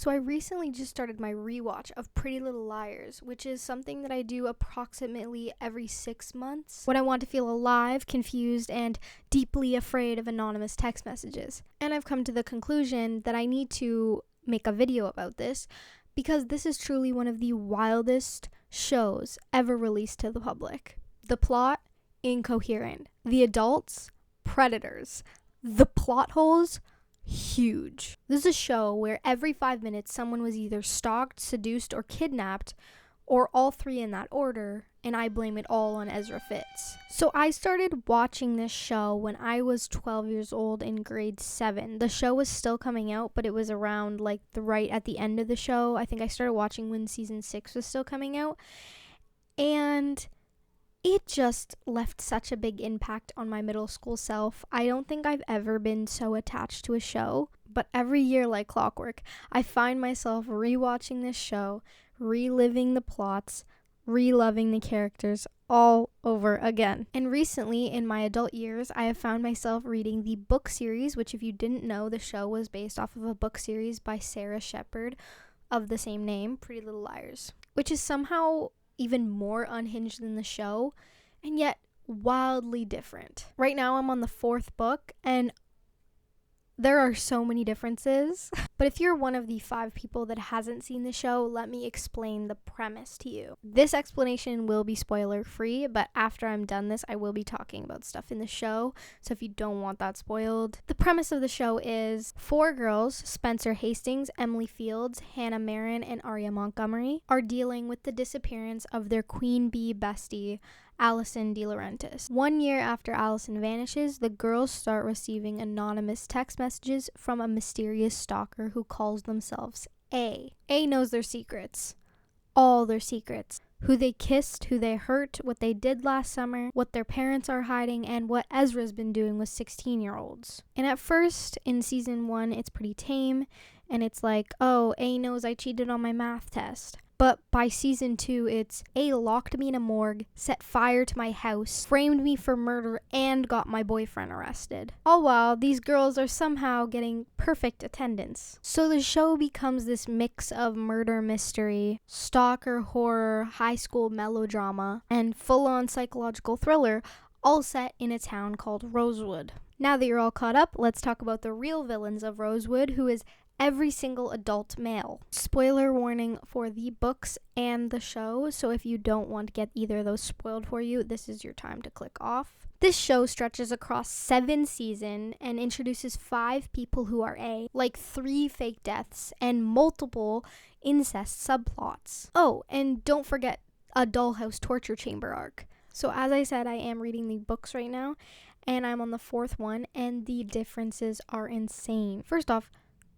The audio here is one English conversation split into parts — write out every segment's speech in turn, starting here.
So I recently just started my rewatch of Pretty Little Liars, which is something that I do approximately every 6 months when I want to feel alive, confused, and deeply afraid of anonymous text messages. And I've come to the conclusion that I need to make a video about this because this is truly one of the wildest shows ever released to the public. The plot, incoherent. The adults, predators. The plot holes, huge. This is a show where every 5 minutes someone was either stalked, seduced, or kidnapped, or all three in that order, and I blame it all on Ezra Fitz. So I started watching this show when I was 12 years old in grade 7. The show was still coming out, but it was around right at the end of the show. I think I started watching when season 6 was still coming out, and it just left such a big impact on my middle school self. I don't think I've ever been so attached to a show, but every year, like clockwork, I find myself rewatching this show, reliving the plots, reloving the characters all over again. And recently, in my adult years, I have found myself reading the book series, which, if you didn't know, the show was based off of a book series by Sarah Shepard of the same name, Pretty Little Liars, which is somehow even more unhinged than the show, and yet wildly different. Right now I'm on the 4th book, and there are so many differences. But if you're one of the 5 people that hasn't seen the show, let me explain the premise to you. This explanation will be spoiler free, but after I'm done this, I will be talking about stuff in the show, so if you don't want that spoiled. The premise of the show is 4 girls, Spencer Hastings, Emily Fields, Hannah Marin, and Aria Montgomery, are dealing with the disappearance of their queen bee bestie, Allison De Laurentiis. 1 year after Allison vanishes, the girls start receiving anonymous text messages from a mysterious stalker who calls themselves A. A knows their secrets. All their secrets. Who they kissed, who they hurt, what they did last summer, what their parents are hiding, and what Ezra's been doing with 16-year-olds. And at first, in season 1, it's pretty tame, and it's like, oh, A knows I cheated on my math test. But by season 2, it's A locked me in a morgue, set fire to my house, framed me for murder, and got my boyfriend arrested. All while these girls are somehow getting perfect attendance. So the show becomes this mix of murder mystery, stalker horror, high school melodrama, and full-on psychological thriller, all set in a town called Rosewood. Now that you're all caught up, let's talk about the real villains of Rosewood, who is every single adult male. Spoiler warning for the books and the show, so if you don't want to get either of those spoiled for you, this is your time to click off. This show stretches across 7 seasons and introduces 5 people who are A, like 3 fake deaths and multiple incest subplots. Oh, and don't forget a dollhouse torture chamber arc. So as I said, I am reading the books right now, and I'm on the 4th one, and the differences are insane. First off,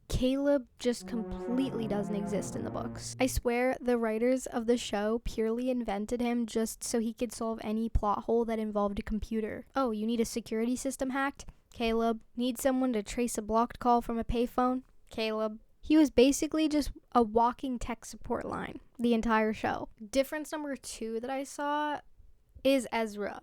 Caleb just completely doesn't exist in the books. I swear the writers of the show purely invented him just so he could solve any plot hole that involved a computer. Oh, you need a security system hacked? Caleb. Need someone to trace a blocked call from a payphone? Caleb. He was basically just a walking tech support line the entire show. Difference number 2 that I saw is Ezra.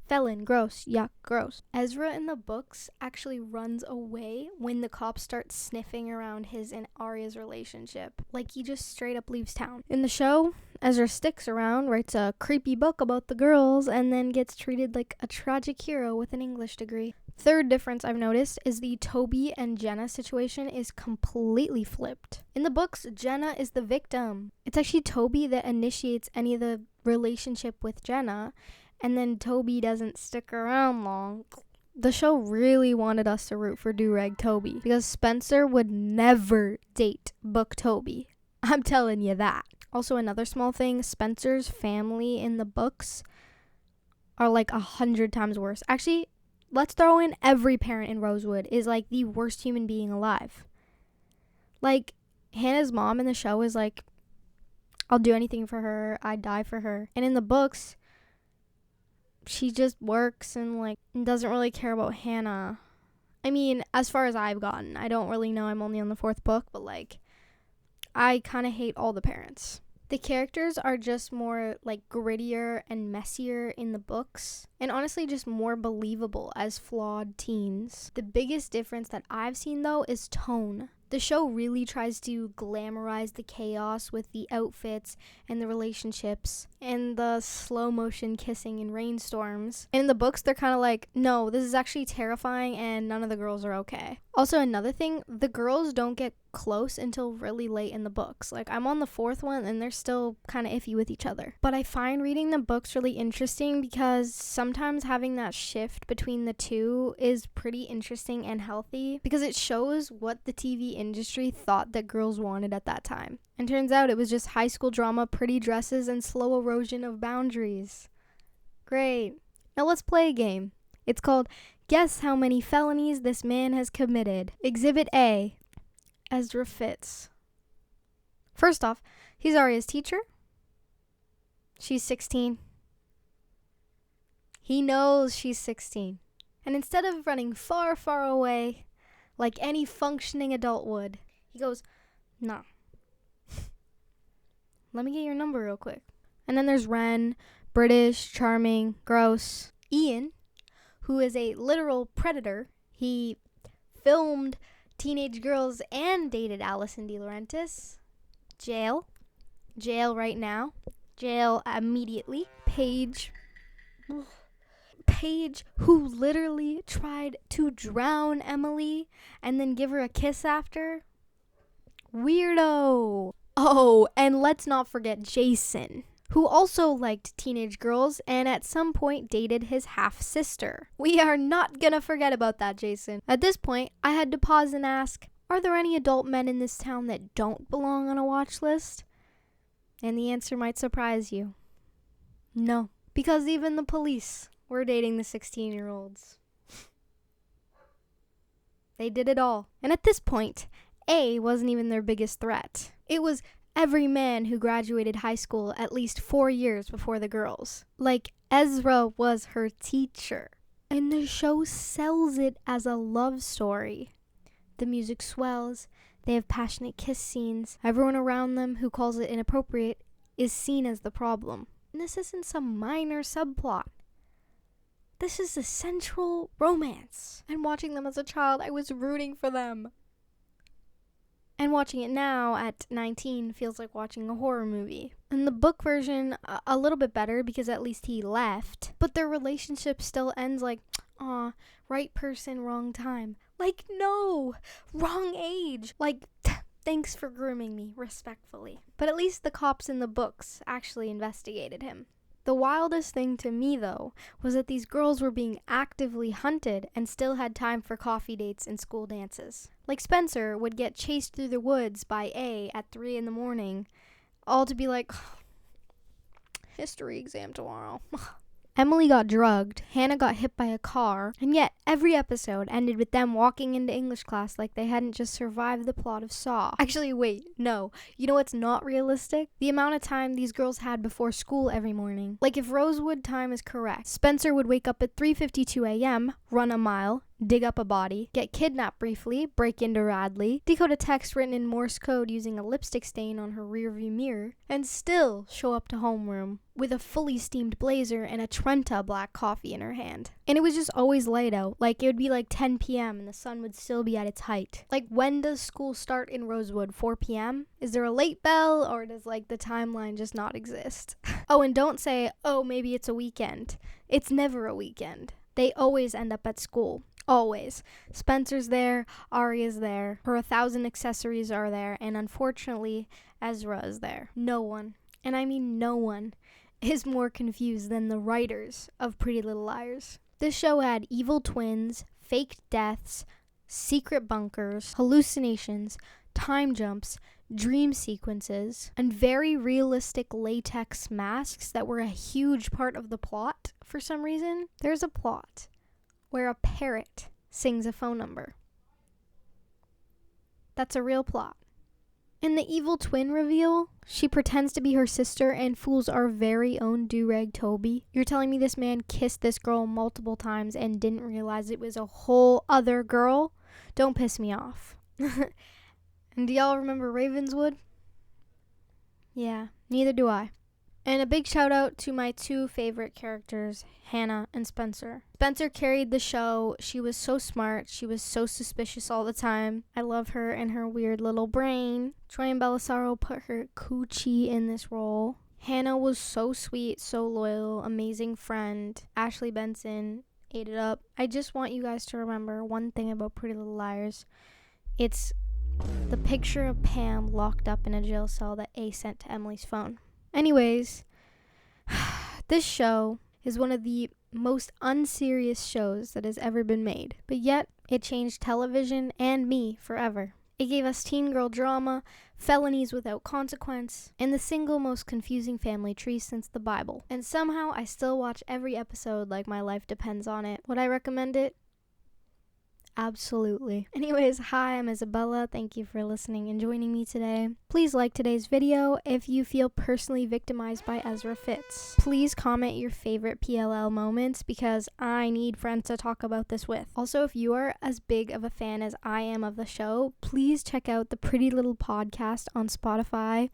Felon, gross, yuck, gross. Ezra in the books actually runs away when the cops start sniffing around his and Arya's relationship. Like, he just straight up leaves town. In the show, Ezra sticks around, writes a creepy book about the girls, and then gets treated like a tragic hero with an English degree. Third difference I've noticed is the Toby and Jenna situation is completely flipped. In the books, Jenna is the victim. It's actually Toby that initiates any of the relationship with Jenna, and then Toby doesn't stick around long. The show really wanted us to root for Do-Rag Toby because Spencer would never date Book Toby. I'm telling you that. Also, another small thing, Spencer's family in the books are like 100 times worse. Actually, let's throw in every parent in Rosewood is like the worst human being alive. Like, Hannah's mom in the show is like, I'll do anything for her, I'd die for her. And in the books, she just works and doesn't really care about Hannah. I mean, as far as I've gotten, I don't really know, I'm only on the 4th book, but I kind of hate all the parents. The characters are just more grittier and messier in the books, and honestly just more believable as flawed teens. The biggest difference that I've seen though is tone. The show really tries to glamorize the chaos with the outfits and the relationships and the slow motion kissing in rainstorms. And in the books, they're kind of like, no, this is actually terrifying and none of the girls are okay. Also, another thing, the girls don't get close until really late in the books. Like, I'm on the 4th one and they're still kind of iffy with each other. But I find reading the books really interesting because sometimes having that shift between the two is pretty interesting and healthy because it shows what the TV industry thought that girls wanted at that time. And turns out it was just high school drama, pretty dresses, and slow erosion of boundaries. Great. Now let's play a game. It's called Guess How Many Felonies This Man Has Committed. Exhibit A. Ezra Fitz. First off, he's Arya's teacher. She's 16. He knows she's 16. And instead of running far, far away, like any functioning adult would, he goes, nah. Let me get your number real quick. And then there's Ren, British, charming, gross. Ian, who is a literal predator. He filmed teenage girls and dated Alison De Laurentiis. Jail right now. Jail immediately. Paige, who literally tried to drown Emily and then give her a kiss after. Weirdo. Oh, and let's not forget Jason, who also liked teenage girls and at some point dated his half-sister. We are not gonna forget about that, Jason. At this point, I had to pause and ask, are there any adult men in this town that don't belong on a watch list? And the answer might surprise you. No, because even the police were dating the 16-year-olds. They did it all. And at this point, A wasn't even their biggest threat. It was every man who graduated high school at least 4 years before the girls. Like, Ezra was her teacher. And the show sells it as a love story. The music swells. They have passionate kiss scenes. Everyone around them who calls it inappropriate is seen as the problem. And this isn't some minor subplot. This is the central romance. And watching them as a child, I was rooting for them. And watching it now at 19 feels like watching a horror movie. In the book version, a little bit better because at least he left. But their relationship still ends like, aw, right person, wrong time. Like, no, wrong age. Like, thanks for grooming me, respectfully. But at least the cops in the books actually investigated him. The wildest thing to me, though, was that these girls were being actively hunted and still had time for coffee dates and school dances. Like Spencer would get chased through the woods by A at 3 a.m, all to be like, history exam tomorrow. Emily got drugged, Hannah got hit by a car, and yet every episode ended with them walking into English class like they hadn't just survived the plot of Saw. Actually, wait, no. You know what's not realistic? The amount of time these girls had before school every morning. Like, if Rosewood time is correct, Spencer would wake up at 3:52 a.m., run a mile, dig up a body, get kidnapped briefly, break into Radley, decode a text written in Morse code using a lipstick stain on her rearview mirror, and still show up to homeroom with a fully steamed blazer and a Trenta black coffee in her hand. And it was just always light out. Like, it would be like 10 p.m. and the sun would still be at its height. Like, when does school start in Rosewood? 4 p.m.? Is there a late bell, or does, like, the timeline just not exist? Oh, and don't say, oh, maybe it's a weekend. It's never a weekend. They always end up at school. Always. Spencer's there, Arya's there, her 1,000 accessories are there, and unfortunately, Ezra is there. No one, and I mean no one, is more confused than the writers of Pretty Little Liars. This show had evil twins, faked deaths, secret bunkers, hallucinations, time jumps, dream sequences, and very realistic latex masks that were a huge part of the plot for some reason. There's a plot where a parrot sings a phone number. That's a real plot. In the evil twin reveal, she pretends to be her sister and fools our very own do-rag Toby. You're telling me this man kissed this girl multiple times and didn't realize it was a whole other girl? Don't piss me off. And do y'all remember Ravenswood? Yeah, neither do I. And a big shout out to my two favorite characters, Hannah and Spencer. Spencer carried the show. She was so smart. She was so suspicious all the time. I love her and her weird little brain. Troy and Bellisario put her coochie in this role. Hannah was so sweet, so loyal, amazing friend. Ashley Benson ate it up. I just want you guys to remember one thing about Pretty Little Liars. It's the picture of Pam locked up in a jail cell that A sent to Emily's phone. Anyways, this show is one of the most unserious shows that has ever been made, but yet it changed television and me forever. It gave us teen girl drama, felonies without consequence, and the single most confusing family tree since the Bible. And somehow I still watch every episode like my life depends on it. Would I recommend it? Absolutely. Anyways, hi, I'm Isabella. Thank you for listening and joining me today. Please like today's video if you feel personally victimized by Ezra Fitz. Please comment your favorite PLL moments because I need friends to talk about this with. Also, if you are as big of a fan as I am of the show, please check out the Pretty Little Podcast on Spotify.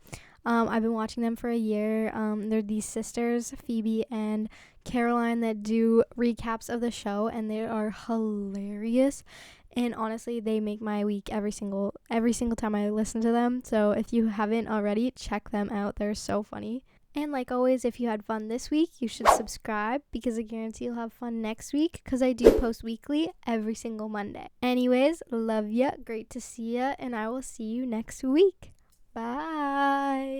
I've been watching them for a year. They're these sisters, Phoebe and Caroline, that do recaps of the show, and they are hilarious. And honestly, they make my week every single time I listen to them. So if you haven't already, check them out. They're so funny. And like always, if you had fun this week, you should subscribe because I guarantee you'll have fun next week because I do post weekly every single Monday. Anyways, love ya, great to see ya, and I will see you next week. Bye.